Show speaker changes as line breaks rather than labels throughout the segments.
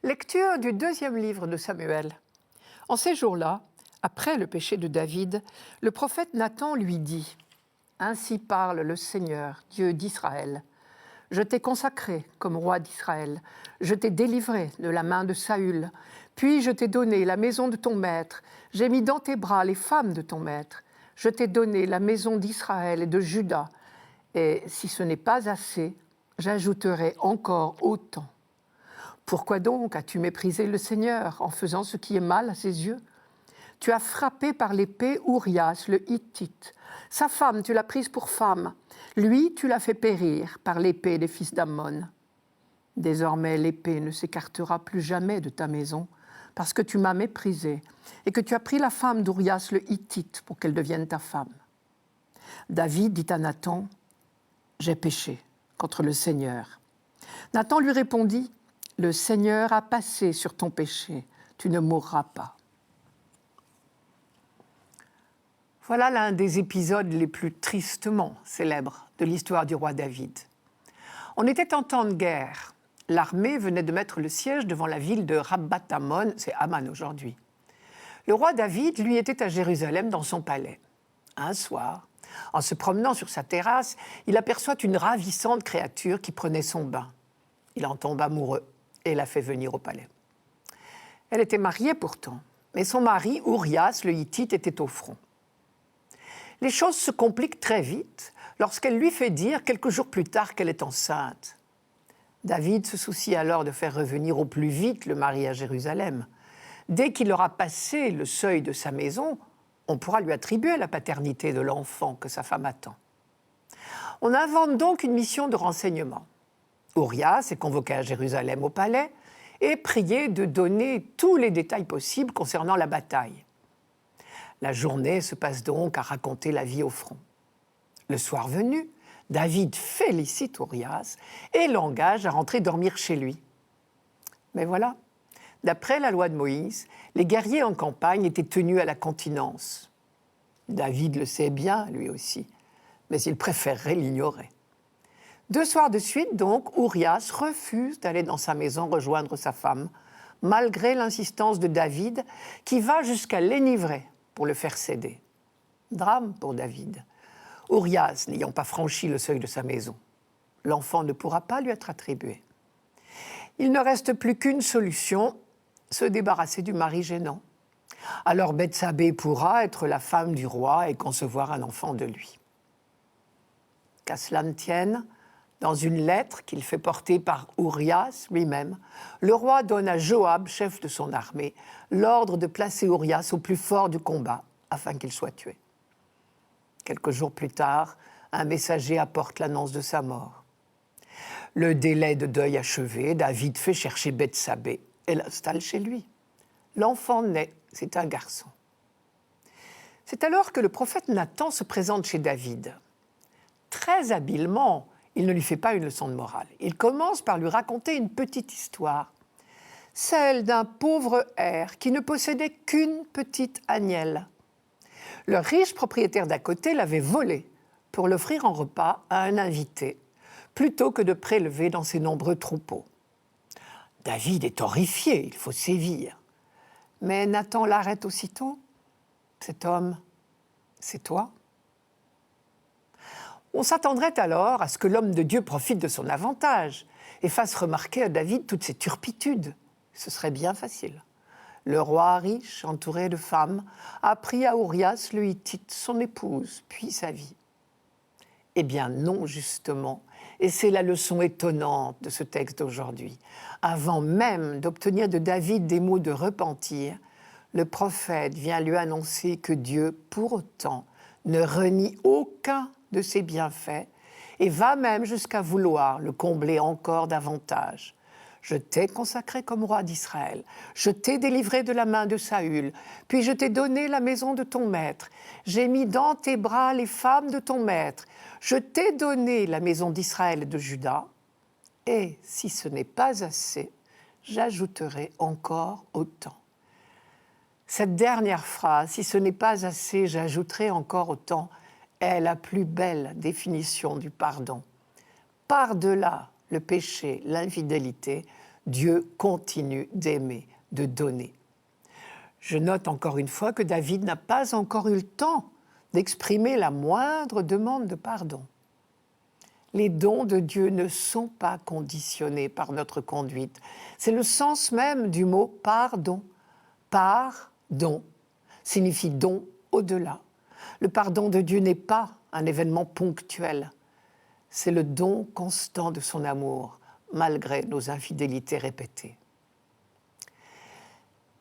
Lecture du 2e livre de Samuel. En ces jours-là, après le péché de David, le prophète Nathan lui dit « Ainsi parle le Seigneur, Dieu d'Israël. Je t'ai consacré comme roi d'Israël. Je t'ai délivré de la main de Saül. Puis je t'ai donné la maison de ton maître. J'ai mis dans tes bras les femmes de ton maître. Je t'ai donné la maison d'Israël et de Juda. Et si ce n'est pas assez, j'ajouterai encore autant. Pourquoi donc as-tu méprisé le Seigneur en faisant ce qui est mal à ses yeux ? Tu as frappé par l'épée Urias, le Hittite. Sa femme, tu l'as prise pour femme. Lui, tu l'as fait périr par l'épée des fils d'Ammon. Désormais, l'épée ne s'écartera plus jamais de ta maison, parce que tu m'as méprisé et que tu as pris la femme d'Urias, le Hittite, pour qu'elle devienne ta femme. David dit à Nathan, « J'ai péché contre le Seigneur. » Nathan lui répondit, « Le Seigneur a passé sur ton péché, tu ne mourras pas. » Voilà l'un des épisodes les plus tristement célèbres de l'histoire du roi David. On était en temps de guerre. L'armée venait de mettre le siège devant la ville de Rabbath-Ammon, c'est Amman aujourd'hui. Le roi David, lui, était à Jérusalem dans son palais. Un soir, en se promenant sur sa terrasse, il aperçoit une ravissante créature qui prenait son bain. Il en tombe amoureux et la fait venir au palais. Elle était mariée pourtant, mais son mari, Urias, le Hittite, était au front. Les choses se compliquent très vite lorsqu'elle lui fait dire quelques jours plus tard qu'elle est enceinte. David se soucie alors de faire revenir au plus vite le mari à Jérusalem. Dès qu'il aura passé le seuil de sa maison, on pourra lui attribuer la paternité de l'enfant que sa femme attend. On invente donc une mission de renseignement. Urias est convoqué à Jérusalem au palais et prié de donner tous les détails possibles concernant la bataille. La journée se passe donc à raconter la vie au front. Le soir venu, David félicite Urias et l'engage à rentrer dormir chez lui. Mais voilà, d'après la loi de Moïse, les guerriers en campagne étaient tenus à la continence. David le sait bien, lui aussi, mais il préférerait l'ignorer. 2 soirs de suite, donc, Urias refuse d'aller dans sa maison rejoindre sa femme, malgré l'insistance de David, qui va jusqu'à l'énivrer pour le faire céder. Drame pour David. Urias n'ayant pas franchi le seuil de sa maison, l'enfant ne pourra pas lui être attribué. Il ne reste plus qu'une solution, se débarrasser du mari gênant. Alors Bethsabée pourra être la femme du roi et concevoir un enfant de lui. Qu'à cela ne tienne, dans une lettre qu'il fait porter par Urias lui-même, le roi donne à Joab, chef de son armée, l'ordre de placer Urias au plus fort du combat, afin qu'il soit tué. Quelques jours plus tard, un messager apporte l'annonce de sa mort. Le délai de deuil achevé, David fait chercher Bethsabée et l'installe chez lui. L'enfant naît, c'est un garçon. C'est alors que le prophète Nathan se présente chez David. Très habilement, il ne lui fait pas une leçon de morale. Il commence par lui raconter une petite histoire, celle d'un pauvre hère qui ne possédait qu'une petite agnelle. Le riche propriétaire d'à côté l'avait volée pour l'offrir en repas à un invité, plutôt que de prélever dans ses nombreux troupeaux. David est horrifié, il faut sévir. Mais Nathan l'arrête aussitôt. « Cet homme, c'est toi ?» On s'attendrait alors à ce que l'homme de Dieu profite de son avantage et fasse remarquer à David toutes ses turpitudes. Ce serait bien facile. Le roi riche, entouré de femmes, a pris à Urias le Hittite, son épouse, puis sa vie. Eh bien non, justement, et c'est la leçon étonnante de ce texte d'aujourd'hui. Avant même d'obtenir de David des mots de repentir, le prophète vient lui annoncer que Dieu, pour autant, ne renie aucun de ses bienfaits et va même jusqu'à vouloir le combler encore davantage. Je t'ai consacré comme roi d'Israël, je t'ai délivré de la main de Saül, puis je t'ai donné la maison de ton maître, j'ai mis dans tes bras les femmes de ton maître, je t'ai donné la maison d'Israël et de Juda, et si ce n'est pas assez, j'ajouterai encore autant. Cette dernière phrase, si ce n'est pas assez, j'ajouterai encore autant, est la plus belle définition du pardon. Par-delà le péché, l'infidélité, Dieu continue d'aimer, de donner. Je note encore une fois que David n'a pas encore eu le temps d'exprimer la moindre demande de pardon. Les dons de Dieu ne sont pas conditionnés par notre conduite. C'est le sens même du mot pardon. Pardon signifie don au-delà. Le pardon de Dieu n'est pas un événement ponctuel. C'est le don constant de son amour, malgré nos infidélités répétées.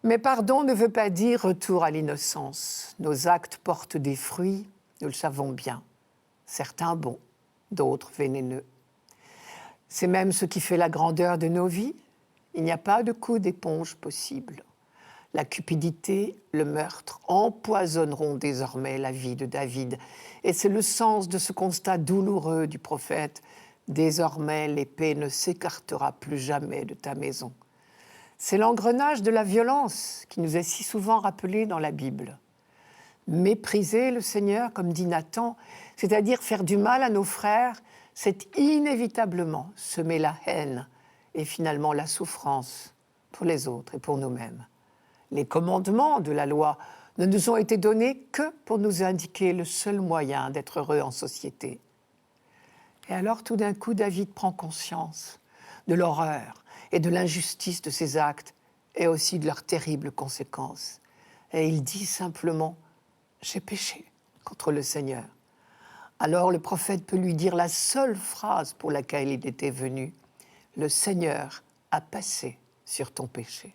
Mais pardon ne veut pas dire retour à l'innocence. Nos actes portent des fruits, nous le savons bien. Certains bons, d'autres vénéneux. C'est même ce qui fait la grandeur de nos vies. Il n'y a pas de coup d'éponge possible. La cupidité, le meurtre empoisonneront désormais la vie de David. Et c'est le sens de ce constat douloureux du prophète. Désormais, l'épée ne s'écartera plus jamais de ta maison. C'est l'engrenage de la violence qui nous est si souvent rappelé dans la Bible. Mépriser le Seigneur, comme dit Nathan, c'est-à-dire faire du mal à nos frères, c'est inévitablement semer la haine et finalement la souffrance pour les autres et pour nous-mêmes. Les commandements de la loi ne nous ont été donnés que pour nous indiquer le seul moyen d'être heureux en société. Et alors tout d'un coup, David prend conscience de l'horreur et de l'injustice de ses actes et aussi de leurs terribles conséquences. Et il dit simplement « J'ai péché contre le Seigneur ». Alors le prophète peut lui dire la seule phrase pour laquelle il était venu « Le Seigneur a passé sur ton péché ».